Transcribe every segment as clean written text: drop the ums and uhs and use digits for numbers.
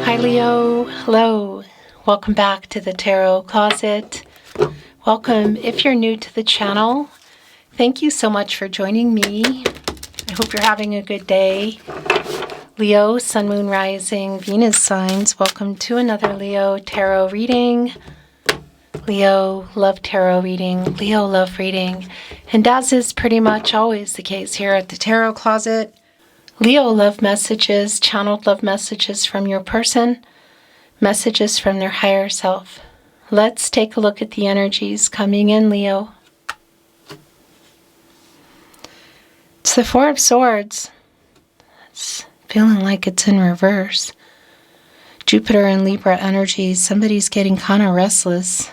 Hi Leo, hello. Welcome back to the Tarot Closet. Welcome if you're new to the channel. Thank you so much for joining me. I hope you're having a good day. Leo, Sun, Moon, Rising, Venus signs. Welcome to another Leo Tarot reading. Leo Love Tarot reading, Leo Love Reading. And as is pretty much always the case here at the Tarot Closet, Leo love messages, channeled love messages from your person, messages from their higher self. Let's take a look at the energies coming in, Leo. It's the Four of Swords. It's feeling like it's in reverse. Jupiter and Libra energy. Somebody's getting kind of restless.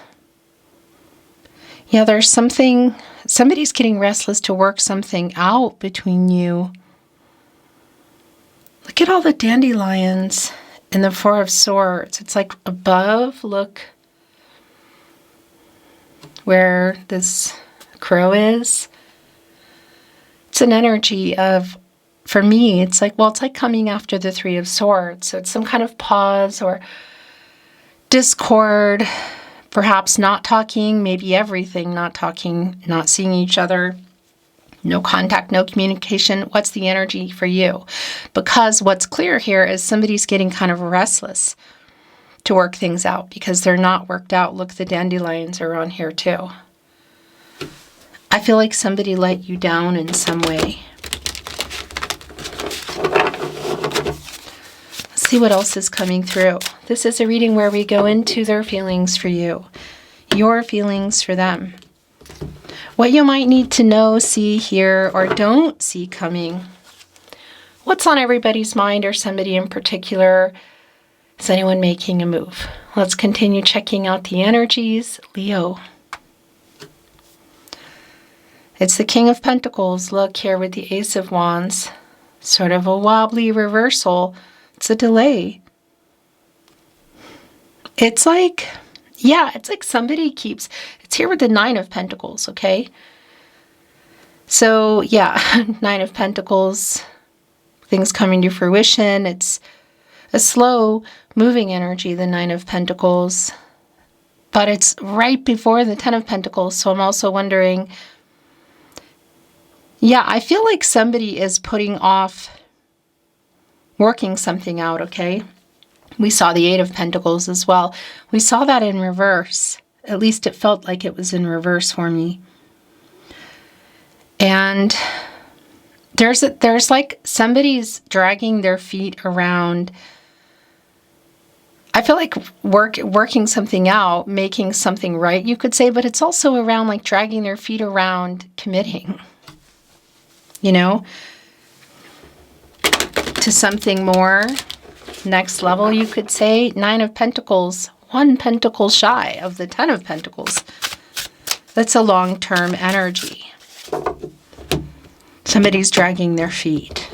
Yeah, there's somebody's getting restless to work something out between you. Look at all the dandelions in the Four of Swords. It's like above, look where this crow is. It's an energy of, for me, it's like coming after the Three of Swords. So it's some kind of pause or discord, perhaps not talking, maybe everything, not talking, not seeing each other. No contact, no communication. What's the energy for you? Because what's clear here is somebody's getting kind of restless to work things out because they're not worked out. Look, the dandelions are on here too. I feel like somebody let you down in some way. Let's see what else is coming through. This is a reading where we go into their feelings for you, your feelings for them. What you might need to know, see, hear, or don't see coming. What's on everybody's mind or somebody in particular? Is anyone making a move? Let's continue checking out the energies. Leo. It's the King of Pentacles. Look here with the Ace of Wands. Sort of a wobbly reversal. It's a delay. It's like... yeah, it's like somebody keeps... it's here with the Nine of Pentacles, okay? So, yeah, Nine of Pentacles, things coming to fruition. It's a slow moving energy, the Nine of Pentacles. But it's right before the Ten of Pentacles, so I'm also wondering... yeah, I feel like somebody is putting off working something out, okay? We saw the Eight of Pentacles as well. We saw that in reverse. At least it felt like it was in reverse for me. And there's like somebody's dragging their feet around. I feel like working something out, making something right, you could say, but it's also around like dragging their feet around committing, you know, to something more. Next level, you could say. Nine of Pentacles, one pentacle shy of the Ten of Pentacles. That's a long-term energy. Somebody's dragging their feet.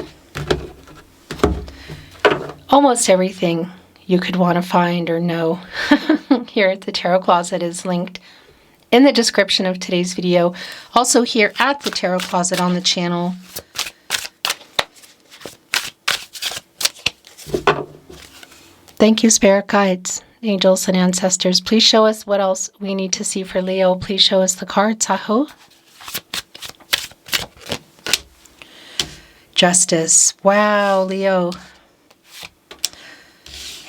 Almost everything you could want to find or know here at the Tarot Closet is linked in the description of today's video. Also here at the Tarot Closet on the channel. Thank you, Spirit Guides, Angels, and Ancestors. Please show us what else we need to see for Leo. Please show us the cards. Aho. Justice. Wow, Leo.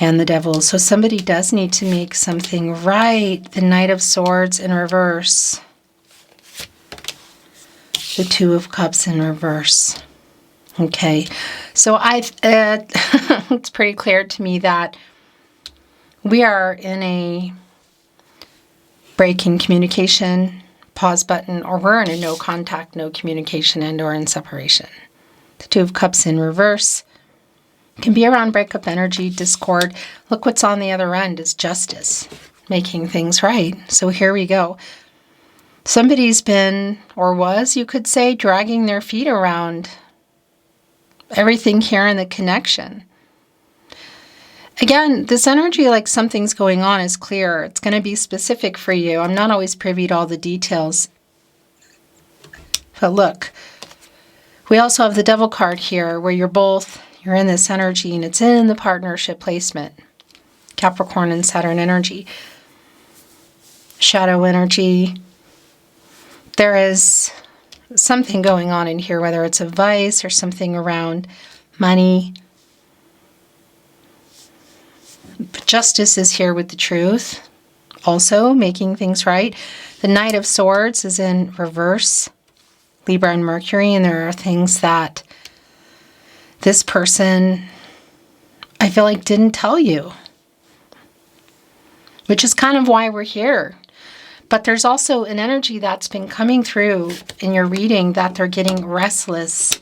And the Devil. So somebody does need to make something right. The Knight of Swords in reverse. The Two of Cups in reverse. Okay, so it's pretty clear to me that we are in a break in communication, pause button, or we're in a no contact, no communication, and or in separation. The Two of Cups in reverse can be around breakup energy, discord. Look what's on the other end is Justice, making things right. So here we go. Somebody's been, or was, you could say, dragging their feet around everything here in the connection. Again, this energy, like something's going on, is clear. It's going to be specific for you. I'm not always privy to all the details. But look, we also have the Devil card here where you're in this energy and it's in the partnership placement. Capricorn and Saturn energy. Shadow energy. There is something going on in here, whether it's a vice or something around money. But Justice is here with the truth, also making things right. The Knight of Swords is in reverse, Libra and Mercury, and there are things that this person, I feel like, didn't tell you, which is kind of why we're here. But there's also an energy that's been coming through in your reading that they're getting restless.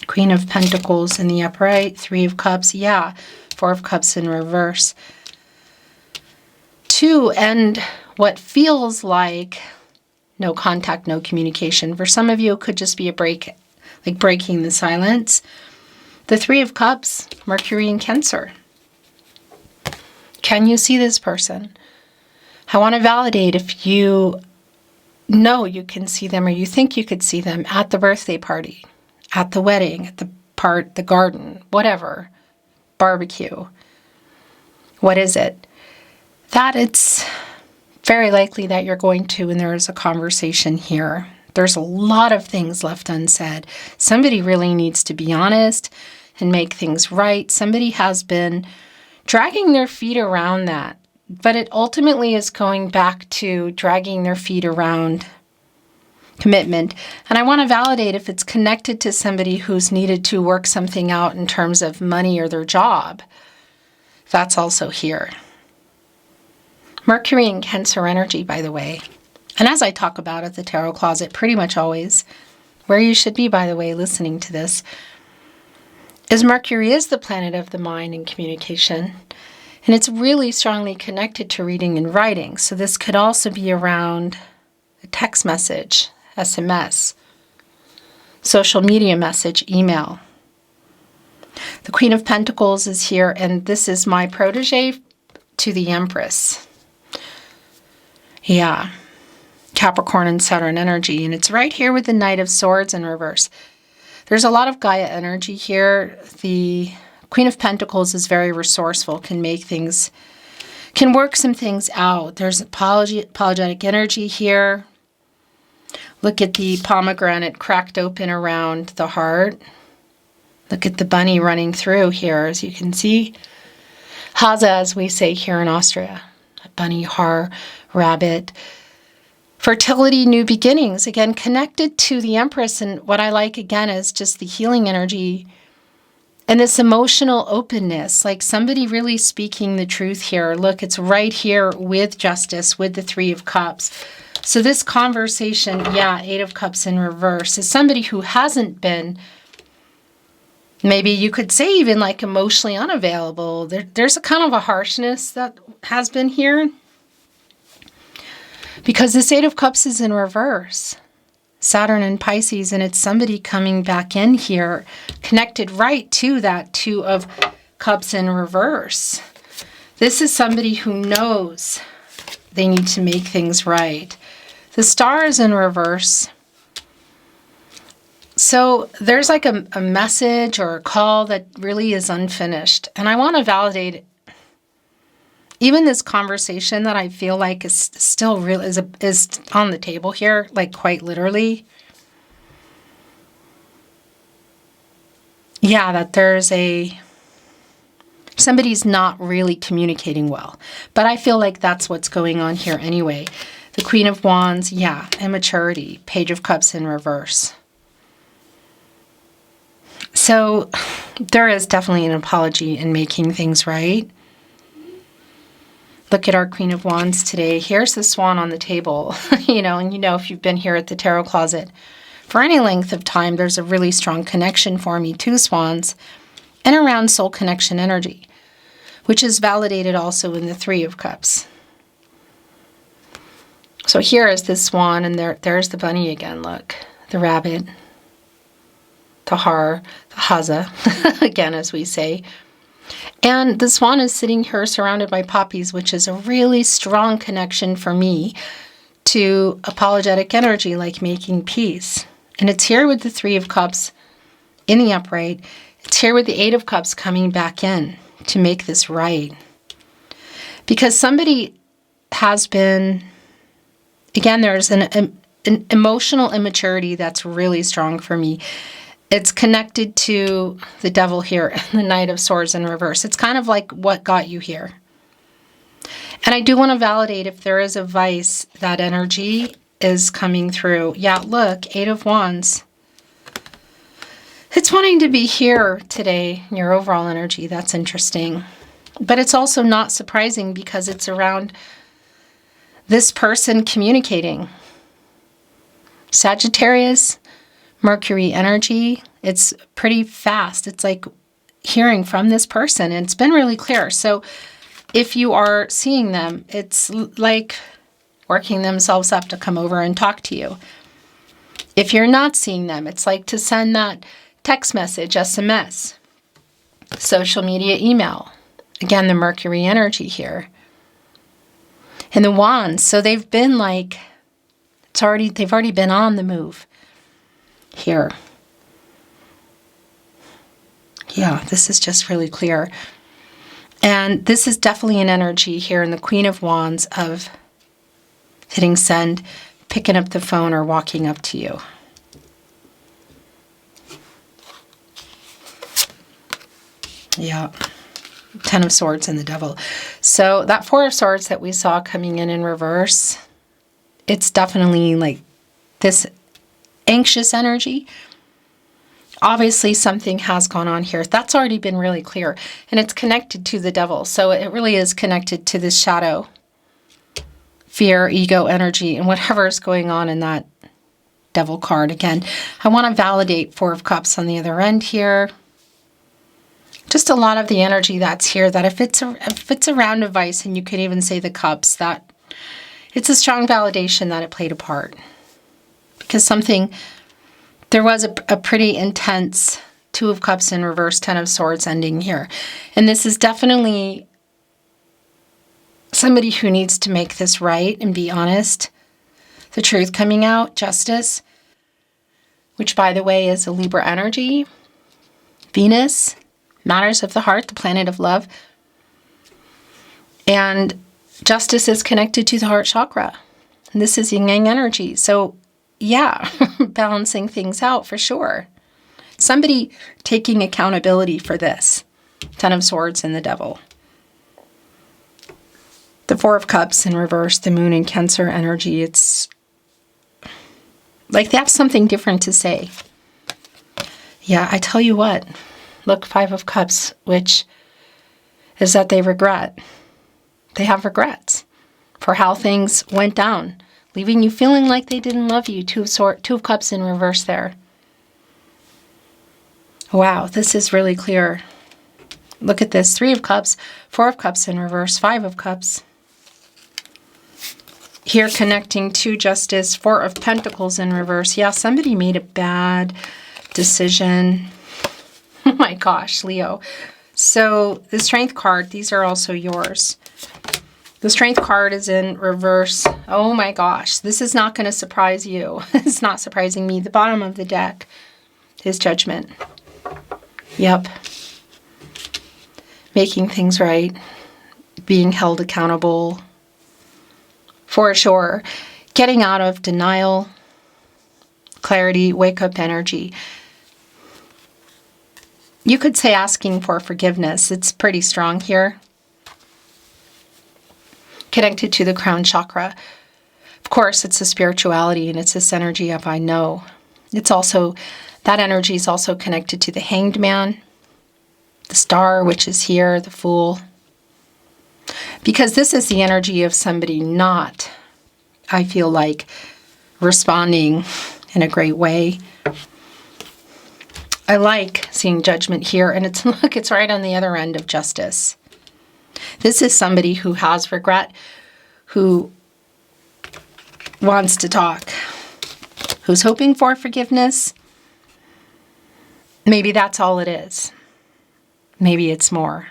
Queen of Pentacles in the upright, Three of Cups, yeah, Four of Cups in reverse. To end what feels like no contact, no communication. For some of you, it could just be a break, like breaking the silence. The Three of Cups, Mercury in Cancer. Can you see this person? I want to validate if you know you can see them or you think you could see them at the birthday party, at the wedding, at the garden, whatever, barbecue. What is it? That it's very likely that you're going to, and there is a conversation here. There's a lot of things left unsaid. Somebody really needs to be honest and make things right. Somebody has been dragging their feet around that, but it ultimately is going back to dragging their feet around commitment. And I want to validate if it's connected to somebody who's needed to work something out in terms of money or their job. That's also here. Mercury in Cancer energy, by the way. And as I talk about at the Tarot Closet, pretty much always, where you should be, by the way, listening to this, is Mercury is the planet of the mind and communication. And it's really strongly connected to reading and writing. So this could also be around a text message, SMS, social media message, email. The Queen of Pentacles is here, and this is my protege to the Empress. Yeah, Capricorn and Saturn energy, and it's right here with the Knight of Swords in reverse. There's a lot of Gaia energy here. The Queen of Pentacles is very resourceful, can make things, can work some things out. There's apologetic energy here. Look at the pomegranate cracked open around the heart. Look at the bunny running through here, as you can see. Hase, as we say here in Austria. A bunny, har, rabbit. Fertility, new beginnings, again, connected to the Empress. And what I like, again, is just the healing energy and this emotional openness, like somebody really speaking the truth here. Look, it's right here with Justice, with the Three of Cups. So this conversation, yeah, Eight of Cups in reverse, is somebody who hasn't been, maybe you could say even like emotionally unavailable. There's a kind of a harshness that has been here. Because this Eight of Cups is in reverse. Saturn and Pisces, and it's somebody coming back in here, connected right to that Two of Cups in reverse. This is somebody who knows they need to make things right. The Star is in reverse. So there's like a message or a call that really is unfinished. And I want to validate even this conversation that I feel like is still real, is on the table here, like quite literally. Yeah, that there's somebody's not really communicating well. But I feel like that's what's going on here anyway. The Queen of Wands, yeah, immaturity. Page of Cups in reverse. So there is definitely an apology in making things right. Look at our Queen of Wands today. Here's the Swan on the table, and if you've been here at the Tarot Closet for any length of time, there's a really strong connection for me to swans and around soul connection energy, which is validated also in the Three of Cups. So here is the swan, and there's the bunny again, look, the rabbit, the har, the hase, again, as we say. And the swan is sitting here surrounded by poppies, which is a really strong connection for me to apologetic energy, like making peace. And it's here with the Three of Cups in the upright. It's here with the Eight of Cups coming back in to make this right. Because somebody has been, again, there's an emotional immaturity that's really strong for me. It's connected to the Devil here and the Knight of Swords in reverse. It's kind of like what got you here. And I do want to validate if there is a vice, that energy is coming through. Yeah, look, Eight of Wands. It's wanting to be here today in your overall energy. That's interesting. But it's also not surprising because it's around this person communicating. Sagittarius, Mercury energy, it's pretty fast. It's like hearing from this person, and it's been really clear. So if you are seeing them, it's like working themselves up to come over and talk to you. If you're not seeing them, it's like to send that text message, SMS, social media, email. Again, the Mercury energy here. And the Wands, so they've been like, they've already been on the move here. Yeah, this is just really clear. And this is definitely an energy here in the Queen of Wands of hitting send, picking up the phone, or walking up to you. Yeah. Ten of Swords and the Devil. So that Four of Swords that we saw coming in reverse, it's definitely like this anxious energy. Obviously, something has gone on here. That's already been really clear. And it's connected to the Devil. So it really is connected to this shadow, fear, ego energy, and whatever is going on in that Devil card. Again, I want to validate Four of Cups on the other end here. Just a lot of the energy that's here, that if it's around a vice, and you could even say the cups, that it's a strong validation that it played a part. Because there was a pretty intense Two of Cups in reverse, Ten of Swords ending here. And this is definitely somebody who needs to make this right and be honest. The truth coming out, justice, which by the way is a Libra energy. Venus, matters of the heart, the planet of love. And justice is connected to the heart chakra. And this is yin yang energy. So yeah, balancing things out for sure. Somebody taking accountability for this. Ten of Swords and the Devil. The Four of Cups in reverse, the Moon and Cancer energy. It's like they have something different to say. Yeah, I tell you what. Look, Five of Cups, which is that they regret. They have regrets for how things went down, leaving you feeling like they didn't love you. Two of Cups in reverse there. Wow, this is really clear. Look at this. Three of Cups, Four of Cups in reverse, Five of Cups. Here connecting to justice, Four of Pentacles in reverse. Yeah, somebody made a bad decision. Oh my gosh, Leo. So the Strength card, these are also yours. The Strength card is in reverse. Oh my gosh, this is not going to surprise you. It's not surprising me. The bottom of the deck is Judgment. Yep. Making things right. Being held accountable. For sure. Getting out of denial. Clarity, wake up energy. You could say asking for forgiveness. It's pretty strong here. Connected to the crown chakra. Of course, it's a spirituality and it's this energy of I know. It's also, that energy is also connected to the Hanged Man, the Star, which is here, the Fool. Because this is the energy of somebody not, I feel like, responding in a great way. I like seeing Judgment here, and it's, look, it's right on the other end of justice. This is somebody who has regret, who wants to talk, who's hoping for forgiveness. Maybe that's all it is. Maybe it's more.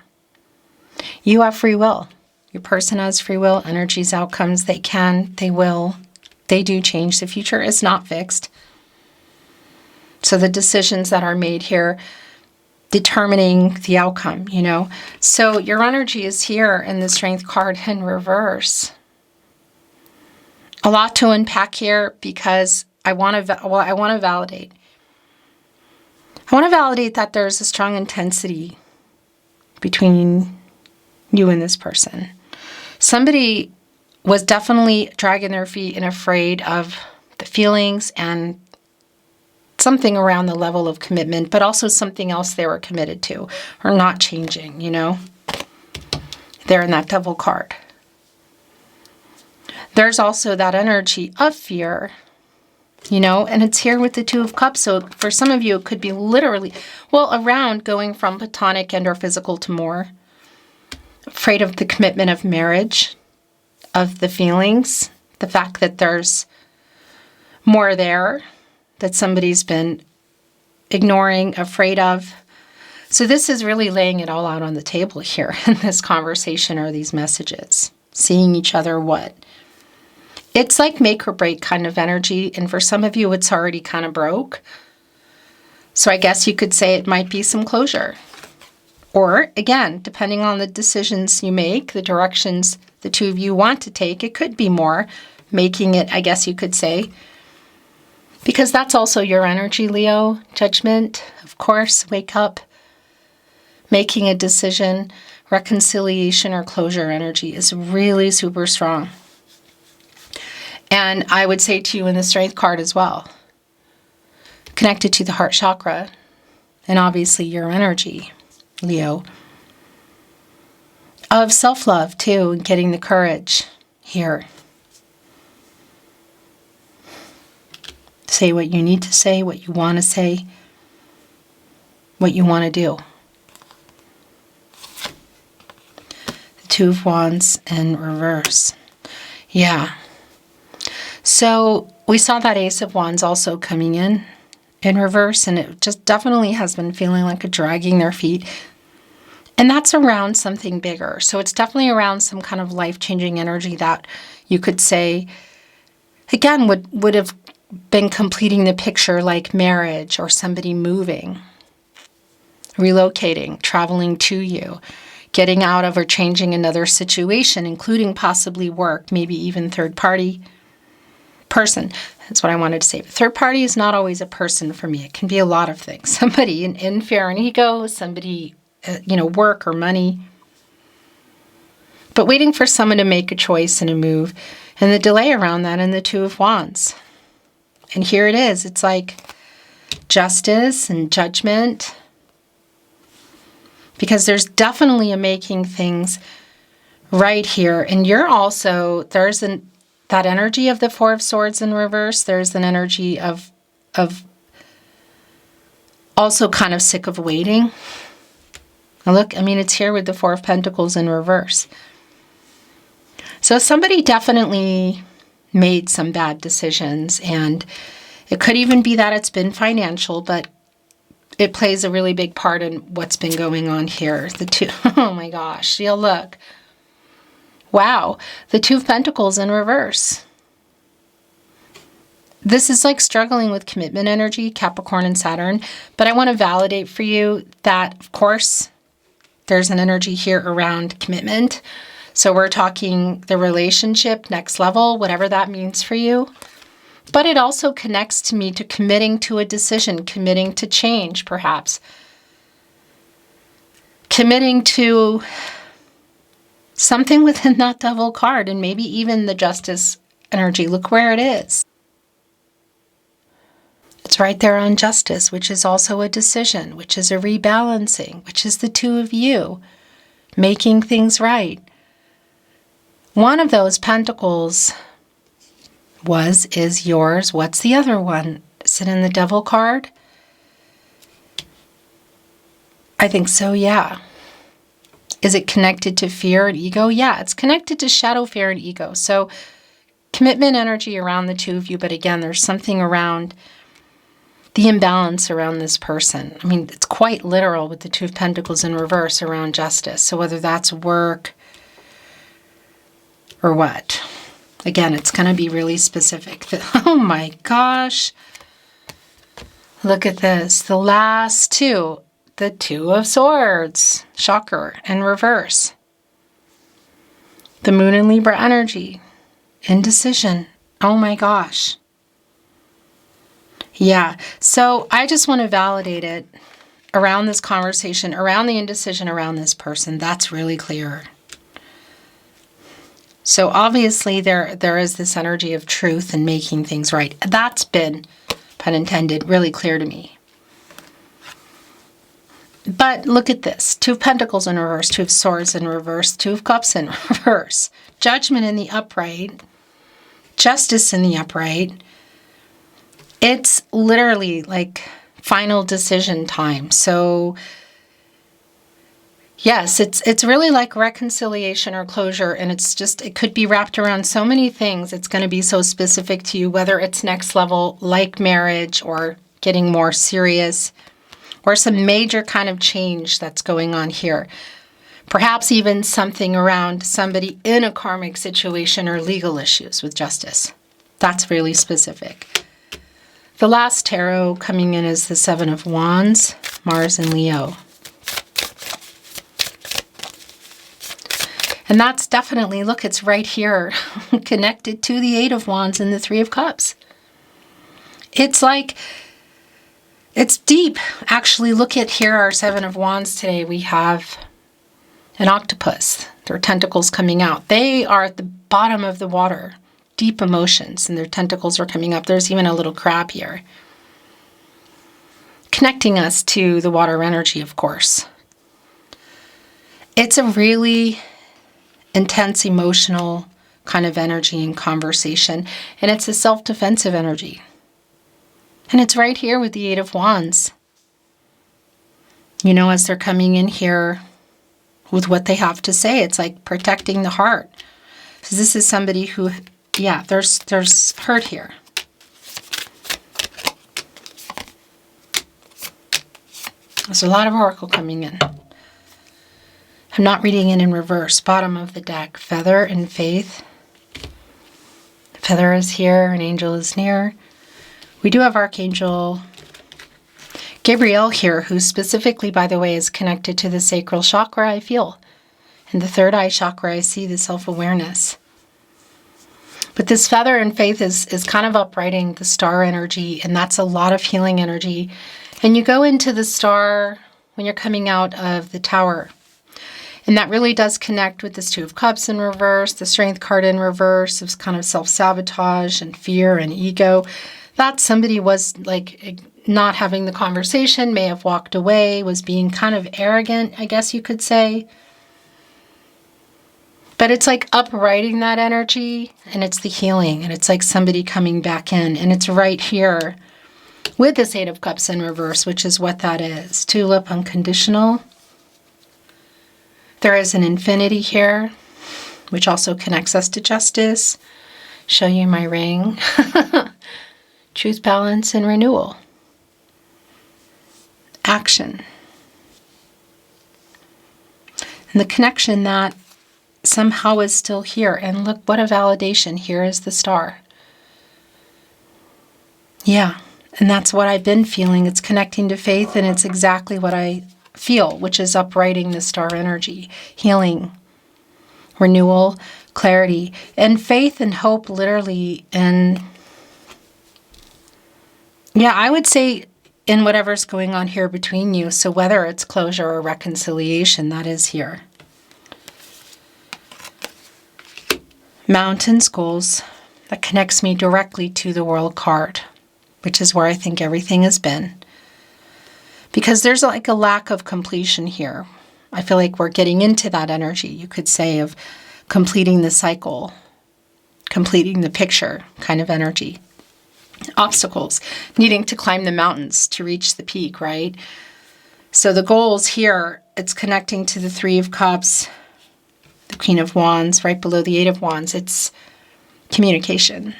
You have free will. Your person has free will. Energies, outcomes, they can, they will. They do change. The future is not fixed. So the decisions that are made here determining the outcome, you know. So your energy is here in the Strength card in reverse. A lot to unpack here because I want to validate. I want to validate that there's a strong intensity between you and this person. Somebody was definitely dragging their feet and afraid of the feelings and something around the level of commitment, but also something else they were committed to or not changing, you know. They're in that Devil card. There's also that energy of fear, you know, and it's here with the Two of Cups. So for some of you, it could be literally, well, around going from platonic and or physical to more. Afraid of the commitment of marriage, of the feelings, the fact that there's more there that somebody's been ignoring, afraid of. So this is really laying it all out on the table here in this conversation or these messages. Seeing each other what? It's like make or break kind of energy. And for some of you, it's already kind of broke. So I guess you could say it might be some closure. Or again, depending on the decisions you make, the directions the two of you want to take, it could be more, making it, I guess you could say. Because that's also your energy, Leo. Judgment, of course, wake up, making a decision, reconciliation or closure energy is really super strong. And I would say to you in the Strength card as well, connected to the heart chakra, and obviously your energy, Leo, of self-love too, and getting the courage here. Say what you need to say, what you want to say, what you want to do. The Two of Wands in reverse. Yeah. So we saw that Ace of Wands also coming in reverse, and it just definitely has been feeling like a dragging their feet. And that's around something bigger. So it's definitely around some kind of life-changing energy that you could say, again, would have been completing the picture, like marriage or somebody moving, relocating, traveling to you, getting out of or changing another situation, including possibly work, maybe even third party person. That's what I wanted to say. But third party is not always a person for me. It can be a lot of things. Somebody in fear and ego, somebody, work or money. But waiting for someone to make a choice and a move, and the delay around that in the Two of Wands. And here it is. It's like justice and judgment. Because there's definitely a making things right here. And you're also, there's that energy of the Four of Swords in reverse. There's an energy of also kind of sick of waiting. Now look, it's here with the Four of Pentacles in reverse. So somebody definitely made some bad decisions, and it could even be that it's been financial, but it plays a really big part in what's been going on here. The two, oh my gosh, yeah, look. Wow, the Two of Pentacles in reverse. This is like struggling with commitment energy, Capricorn and Saturn, but I want to validate for you that, of course, there's an energy here around commitment. So we're talking the relationship, next level, whatever that means for you. But it also connects to me to committing to a decision, committing to change, perhaps. Committing to something within that Devil card, and maybe even the Justice energy. Look where it is. It's right there on Justice, which is also a decision, which is a rebalancing, which is the two of you making things right. One of those pentacles is yours. What's the other one? Is it in the Devil card? I think so, yeah. Is it connected to fear and ego? Yeah, it's connected to shadow, fear, and ego. So commitment energy around the two of you, but again, there's something around the imbalance around this person. It's quite literal with the Two of Pentacles in reverse around justice. So whether that's work or what? Again, it's going to be really specific. Oh my gosh. Look at this. The last two. The Two of Swords. Shocker. In reverse. The Moon in Libra energy. Indecision. Oh my gosh. Yeah. So I just want to validate it around this conversation, around the indecision, around this person. That's really clear. So obviously there is this energy of truth and making things right. That's been, pun intended, really clear to me. But look at this. Two of Pentacles in reverse, Two of Swords in reverse, Two of Cups in reverse. Judgment in the upright. Justice in the upright. It's literally like final decision time. So yes, it's really like reconciliation or closure, and it could be wrapped around so many things. It's going to be so specific to you, whether it's next level, like marriage, or getting more serious, or some major kind of change that's going on here. Perhaps even something around somebody in a karmic situation or legal issues with justice. That's really specific. The last tarot coming in is the Seven of Wands, Mars and Leo. And that's definitely, look, it's right here, connected to the Eight of Wands and the Three of Cups. It's like, it's deep. Actually, look at here, our Seven of Wands today. We have an octopus, their tentacles coming out. They are at the bottom of the water, deep emotions, and their tentacles are coming up. There's even a little crab here, connecting us to the water energy, of course. It's a really intense, emotional kind of energy and conversation, and it's a self-defensive energy. And it's right here with the Eight of Wands. You know, as they're coming in here with what they have to say, it's like protecting the heart. So this is somebody who, yeah, there's hurt here. There's a lot of oracle coming in. I'm not reading it in reverse. Bottom of the deck, Feather and Faith. Feather is here, an angel is near. We do have Archangel Gabriel here, who specifically, by the way, is connected to the sacral chakra, I feel. And the third eye chakra, I see the self-awareness. But this Feather and Faith is kind of uprighting the star energy, and that's a lot of healing energy. And you go into the star when you're coming out of the Tower. And that really does connect with this Two of Cups in reverse, the Strength card in reverse, of kind of self-sabotage and fear and ego. That somebody was like not having the conversation, may have walked away, was being kind of arrogant, I guess you could say. But it's like uprighting that energy, and it's the healing, and it's like somebody coming back in, and it's right here with this Eight of Cups in reverse, which is what that is. Tulip, unconditional. There is an infinity here, which also connects us to justice. Show you my ring. Truth, balance, and renewal. Action. And the connection that somehow is still here. And look, what a validation. Here is the star. Yeah, and that's what I've been feeling. It's connecting to faith, and it's exactly what I feel, which is uprighting the star energy, healing, renewal, clarity, and faith and hope, literally. And yeah, I would say in whatever's going on here between you. So whether it's closure or reconciliation, that is here. Mountains, goals, that connects me directly to the World card, which is where I think everything has been. Because there's like a lack of completion here. I feel like we're getting into that energy, you could say, of completing the cycle, completing the picture kind of energy. Obstacles, needing to climb the mountains to reach the peak, right? So the goals here, it's connecting to the Three of Cups, the Queen of Wands, right below the Eight of Wands. It's communication.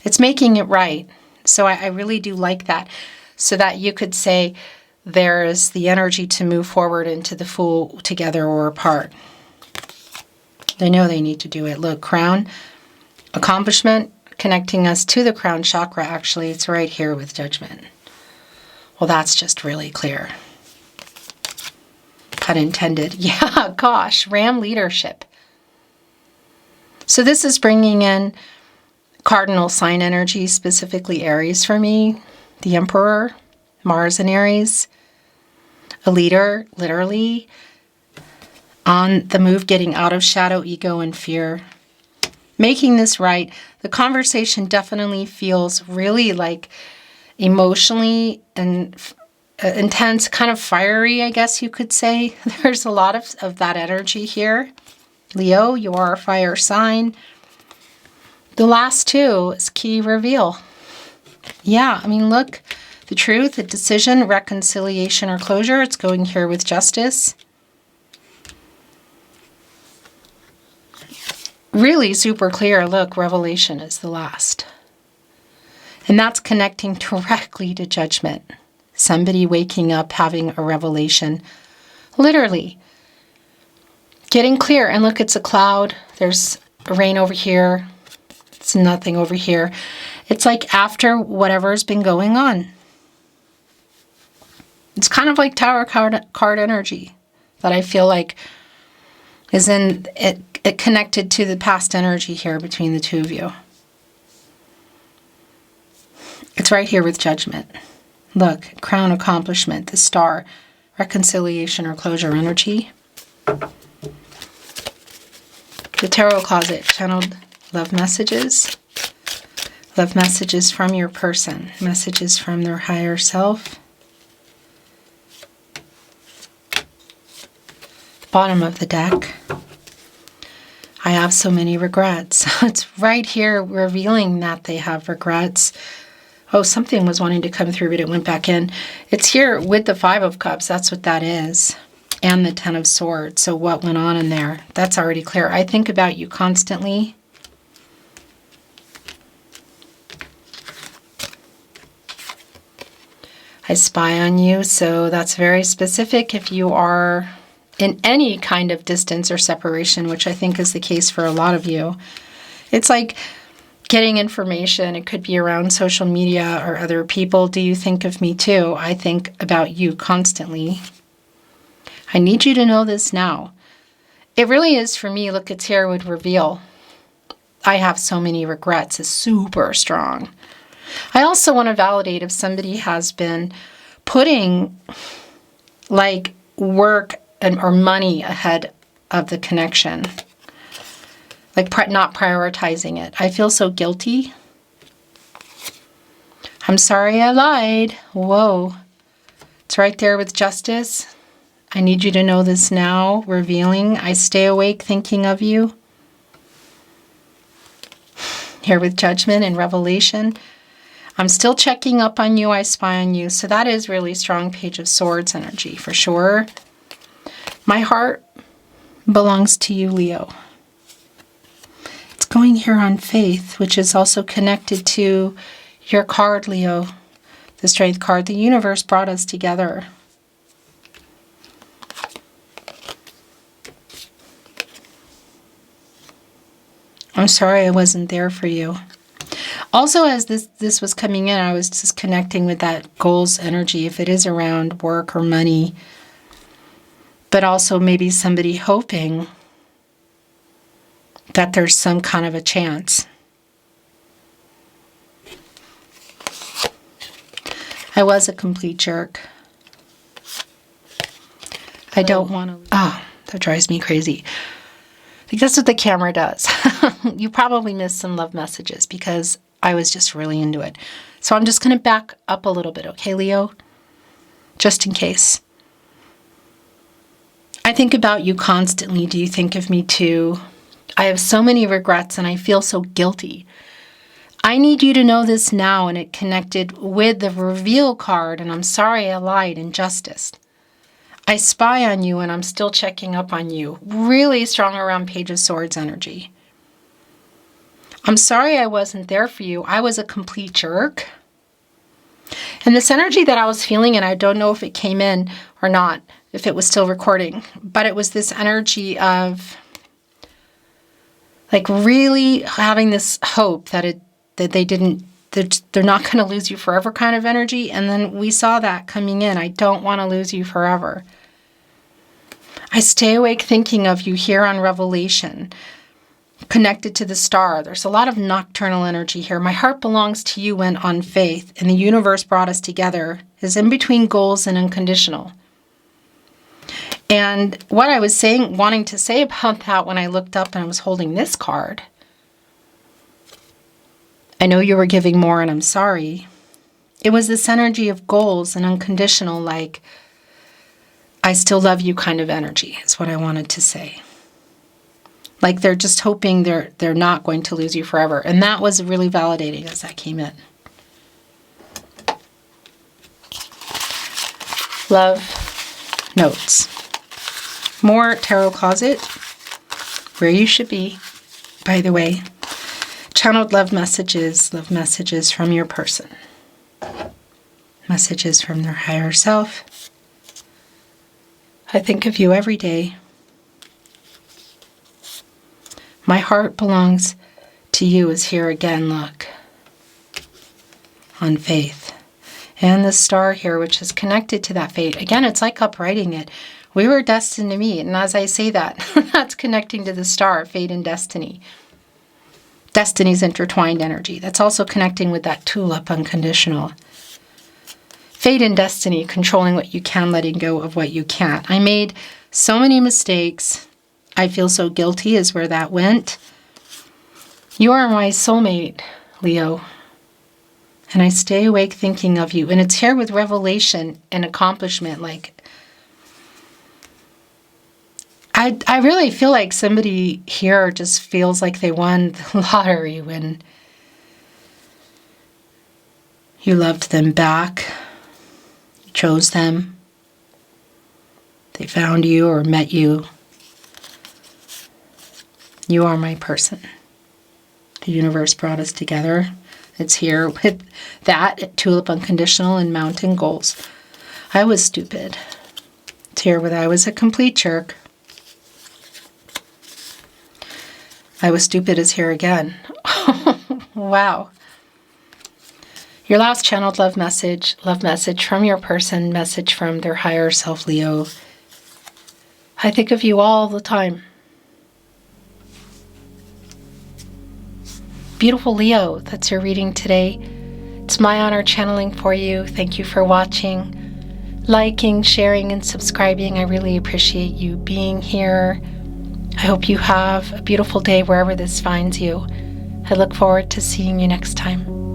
It's making it right. So I really do like that. So that you could say there's the energy to move forward into the Fool, together or apart. They know they need to do it. Look, Crown, accomplishment, connecting us to the crown chakra, actually. It's right here with Judgment. Well, that's just really clear. Pun intended. Yeah, gosh, Ram leadership. So this is bringing in cardinal sign energy, specifically Aries for me. The Emperor, Mars in Aries. A leader, literally, on the move, getting out of shadow, ego, and fear. Making this right. The conversation definitely feels really like emotionally and intense, kind of fiery, I guess you could say. There's a lot of that energy here. Leo, you are a fire sign. The last two is key reveal. Yeah, I mean, look, the truth, a decision, reconciliation, or closure. It's going here with justice. Really super clear. Look, revelation is the last. And that's connecting directly to judgment. Somebody waking up, having a revelation. Literally. Getting clear. And look, it's a cloud. There's rain over here. It's nothing over here. It's like after whatever's been going on. It's kind of like Tower card energy that I feel like is in it connected to the past energy here between the two of you. It's right here with judgment. Look, crown accomplishment, the star, reconciliation or closure energy. The tarot closet, channeled love messages. Love messages from your person, messages from their higher self. Bottom of the deck. I have so many regrets. It's right here revealing that they have regrets. Oh, something was wanting to come through, but it went back in. It's here with the Five of Cups. That's what that is. And the Ten of Swords. So what went on in there? That's already clear. I think about you constantly. I spy on you. So that's very specific. If you are in any kind of distance or separation, which I think is the case for a lot of you, it's like getting information. It could be around social media or other people. Do you think of me too? I think about you constantly. I need you to know this now. It really is for me. Look, it's here would reveal. I have so many regrets is super strong. I also want to validate if somebody has been putting like work or money ahead of the connection. Like not prioritizing it. I feel so guilty. I'm sorry I lied. Whoa. It's right there with justice. I need you to know this now. Revealing. I stay awake thinking of you. Here with judgment and revelation. I'm still checking up on you. I spy on you. So that is really strong Page of Swords energy for sure. My heart belongs to you, Leo. It's going here on faith, which is also connected to your card, Leo. The Strength card. The universe brought us together. I'm sorry I wasn't there for you. Also, as this was coming in, I was just connecting with that goals energy, if it is around work or money, but also maybe somebody hoping that there's some kind of a chance. I was a complete jerk. I don't want to... Oh, that drives me crazy. I think that's what the camera does. You probably missed some love messages because I was just really into it. So I'm just going to back up a little bit, okay, Leo? Just in case. I think about you constantly. Do you think of me too? I have so many regrets and I feel so guilty. I need you to know this now, and it connected with the reveal card, and I'm sorry I lied, in justice. I spy on you and I'm still checking up on you. Really strong around Page of Swords energy. I'm sorry I wasn't there for you. I was a complete jerk. And this energy that I was feeling, and I don't know if it came in or not, if it was still recording, but it was this energy of like really having this hope that that they're not going to lose you forever kind of energy. And then we saw that coming in. I don't want to lose you forever. I stay awake thinking of you here on Revelation, connected to the star. There's a lot of nocturnal energy here. My heart belongs to you went on faith, and the universe brought us together is in between goals and unconditional. And what I was wanting to say about that when I looked up and I was holding this card, I know you were giving more and I'm sorry. It was this energy of goals and unconditional, like, I still love you kind of energy is what I wanted to say. Like they're just hoping they're not going to lose you forever. And that was really validating as that came in. Love notes. More tarot closet, where you should be, by the way. Channeled love messages from your person. Messages from their higher self. I think of you every day. My heart belongs to you is here again, look. On faith. And the star here, which is connected to that fate. Again, it's like uprighting it. We were destined to meet. And as I say that, that's connecting to the star, fate and destiny. Destiny's intertwined energy. That's also connecting with that tulip, unconditional. Fate and destiny, controlling what you can, letting go of what you can't. I made so many mistakes. I feel so guilty is where that went. You are my soulmate, Leo. And I stay awake thinking of you. And it's here with revelation and accomplishment. Like, I really feel like somebody here just feels like they won the lottery when you loved them back. Chose them, they found you or met you. You are my person. The universe brought us together. It's here with that, tulip unconditional and mountain goals. I was stupid. It's here with I was a complete jerk. I was stupid is here again. Wow. Your last channeled love message from your person, message from their higher self, Leo. I think of you all the time. Beautiful Leo, that's your reading today. It's my honor channeling for you. Thank you for watching, liking, sharing, and subscribing. I really appreciate you being here. I hope you have a beautiful day wherever this finds you. I look forward to seeing you next time.